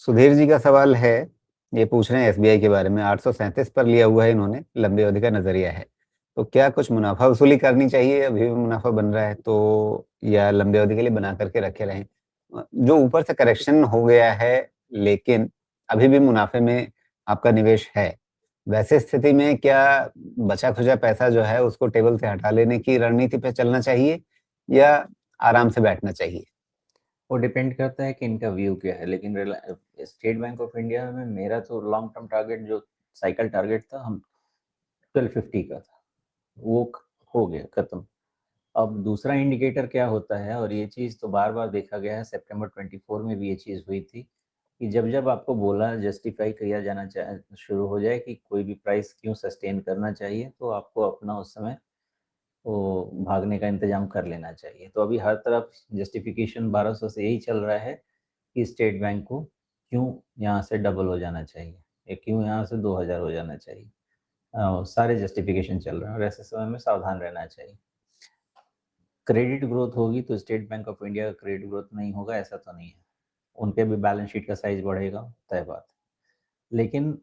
सुधीर जी का सवाल है, ये पूछ रहे हैं एसबीआई के बारे में। 837 पर लिया हुआ है इन्होंने, लंबी अवधि का नज़रिया है। तो क्या कुछ मुनाफ़ा वसूली करनी चाहिए? अभी भी मुनाफ़ा बन रहा है तो, या लंबी अवधि के लिए बना करके रखे रहें? जो ऊपर से करेक्शन हो गया है, लेकिन अभी भी मुनाफ़े में आपका निवेश है। वैसे स्थिति में क्या बचा-खुचा पैसा जो है उसको टेबल से हटा लेने की रणनीति पे चलना चाहिए, या आराम से बैठना चाहिए? वो डिपेंड करता है कि इनका व्यू क्या है, लेकिन स्टेट बैंक ऑफ इंडिया में मेरा तो लॉन्ग टर्म टारगेट जो साइकिल टारगेट था हम 1250 का था, वो हो गया खत्म। अब दूसरा इंडिकेटर क्या होता है, और ये चीज़ तो बार बार देखा गया है, सितंबर 24 में भी ये चीज़ हुई थी कि जब जब आपको बोला जस्टिफाई किया जाना शुरू हो जाए कि कोई भी प्राइस क्यों सस्टेन करना चाहिए, तो आपको अपना उस समय वो भागने का इंतजाम कर लेना चाहिए। तो अभी हर तरफ जस्टिफिकेशन 1200 से यही चल रहा है कि स्टेट बैंक को क्यों यहाँ से डबल हो जाना चाहिए या क्यों यहाँ से 2000 हो जाना चाहिए। सारे जस्टिफिकेशन चल रहे हैं और ऐसे समय में सावधान रहना चाहिए। क्रेडिट ग्रोथ होगी तो स्टेट बैंक ऑफ इंडिया का क्रेडिट ग्रोथ नहीं होगा ऐसा तो नहीं है। उनके भी बैलेंस शीट का साइज बढ़ेगा, तय बात। लेकिन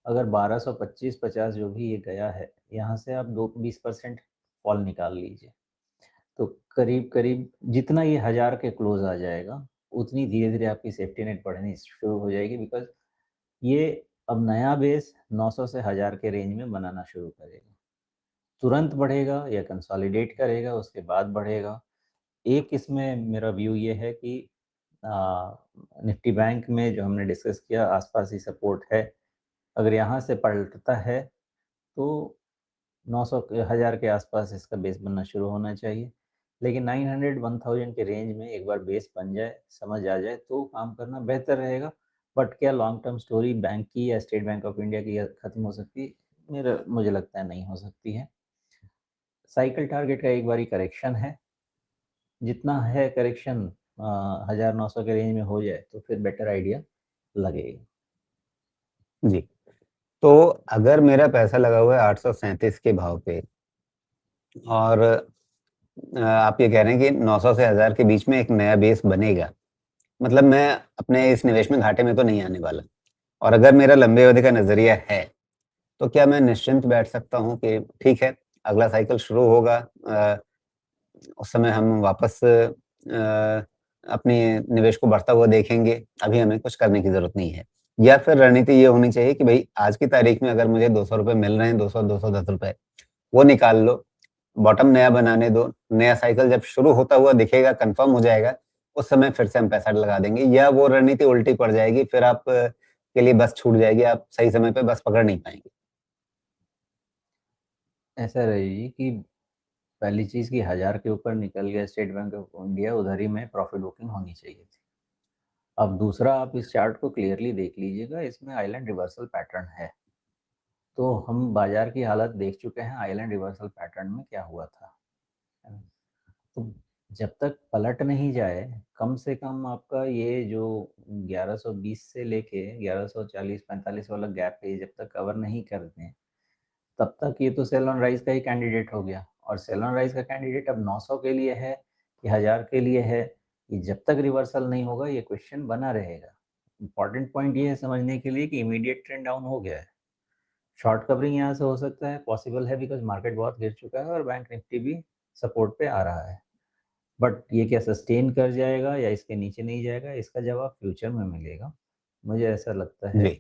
अगर 1225-50 जो भी ये गया है, यहाँ से आप 20% फॉल निकाल लीजिए, तो करीब-करीब जितना ये 1000 के क्लोज आ जाएगा, उतनी धीरे-धीरे आपकी सेफ्टी नेट बढ़नी शुरू हो जाएगी, बिकॉज़ ये अब नया बेस 900 से 1000 के रेंज में बनाना शुरू करेगा। तुरंत बढ़ेगा या कंसोलिडेट करेगा, उसके बाद बढ़ेगा। एक इसमें मेरा व्यू ये है कि निफ्टी बैंक में जो हमने डिस्कस किया आस-पास ही सपोर्ट है। अगर यहाँ से पलटता है, तो 900 के 1000 के आसपास इसका बेस बनना शुरू होना चाहिए। लेकिन 900 1000 के रेंज में एक बार बेस बन जाए, समझ आ जाए तो काम करना बेहतर रहेगा। बट क्या लॉन्ग टर्म स्टोरी बैंक की या स्टेट बैंक ऑफ इंडिया की खत्म हो सकती है? मुझे लगता है नहीं हो सकती है। साइकिल टारगेट का एक बारी करेक्शन है, जितना है करेक्शन 1000-900 के रेंज में हो जाए तो फिर बेटर आइडिया लगेगा। जी। तो अगर मेरा पैसा लगा हुआ है 837 के भाव पे, और आप ये कह रहे हैं कि 900 से 1000 के बीच में एक नया बेस बनेगा। मतलब मैं अपने इस निवेश में घाटे में तो नहीं आने वाला। और अगर मेरा लंबी अवधि का नज़रिया है, तो क्या मैं निश्चिंत बैठ सकता हूँ कि ठीक है, अगला साइकिल शुरू होगा, उस समय हम वापस अपने निवेश को बढ़ता हुआ देखेंगे, अभी हमें कुछ करने की ज़रूरत नहीं है। या फिर रणनीति ये होनी चाहिए कि भई आज की तारीख में अगर मुझे ₹200 मिल रहे हैं, 200, ₹210, वो निकाल लो, बॉटम नया बनाने दो, नया साइकिल जब शुरू होता हुआ दिखेगा, कन्फर्म हो जाएगा, उस समय फिर से हम पैसा लगा देंगे, या वो रणनीति उल्टी पड़ जाएगी, फिर आप के लिए बस छूट जाएगी, आप सही समय पे बस पकड़ नहीं पाएँगे। ऐसा रहे जी कि पहली चीज़ कि 1000 के ऊपर निकल गया स्टेट बैंक ऑफ इंडिया, उधर ही में प्रॉफिट बुकिंग होनी चाहिए थी। अब दूसरा आप इस चार्ट को क्लियरली देख लीजिएगा, इसमें आइलैंड रिवर्सल पैटर्न है। तो हम बाज़ार की हालत देख चुके हैं आइलैंड रिवर्सल पैटर्न में क्या हुआ था। है ना? तो जब तक पलट नहीं जाए, कम से कम आपका ये जो 1120 से लेके 1140-45 वाला गैप है, ये जब तक कवर नहीं कर दें, तब तक ये तो सेल ऑन राइज़ का ही कैंडिडेट हो गया। और सेल ऑन राइज़ का कैंडिडेट अब 900 के लिए है कि 1000 के लिए है, ये जब तक रिवर्सल नहीं होगा ये क्वेश्चन बना रहेगा। इम्पोर्टेंट पॉइंट ये है समझने के लिए कि इमीडिएट ट्रेंड डाउन हो गया है। शॉर्ट कवरिंग यहाँ से हो सकता है, पॉसिबल है, बिकॉज़ मार्केट बहुत गिर चुका है और बैंक निफ्टी भी सपोर्ट पे आ रहा है। बट ये क्या सस्टेन कर जाएगा या इसके नीचे नहीं जाएगा, इसका जवाब फ्यूचर में मिलेगा। मुझे ऐसा लगता है जी,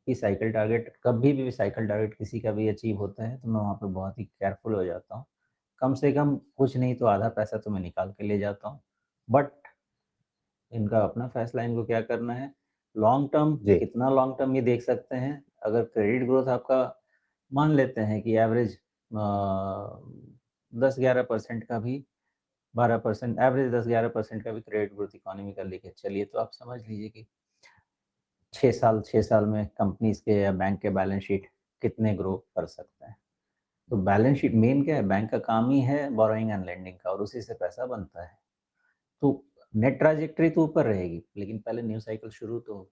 कि साइकिल टारगेट कभी भी साइकिल टारगेट किसी का भी अचीव होता है, तो मैं वहाँ पे बहुत ही केयरफुल हो जाता हूँ। कम से कम कुछ नहीं तो आधा पैसा तो मैं निकाल के ले जाता हूँ। बट इनका अपना फैसला, इनको क्या करना है। लॉन्ग टर्म, जी। कितना लॉन्ग टर्म ये देख सकते हैं। अगर क्रेडिट ग्रोथ आपका मान लेते हैं कि एवरेज 10-11% का भी, 12% एवरेज 10-11% का भी क्रेडिट ग्रोथ इकोनॉमी का लेके चलिए, तो आप समझ लीजिए कि 6 साल में कंपनीज़ के या बैंक के बैलेंस शीट कितने ग्रो कर सकते हैं। तो बैलेंस शीट मेन क्या है, बैंक का काम ही है बोरोइंग एंड लेंडिंग का, और उसी से पैसा बनता है। तो नेट ट्रांज़ेक्टरी तो ऊपर रहेगी, लेकिन पहले न्यू साइकिल शुरू तो हो।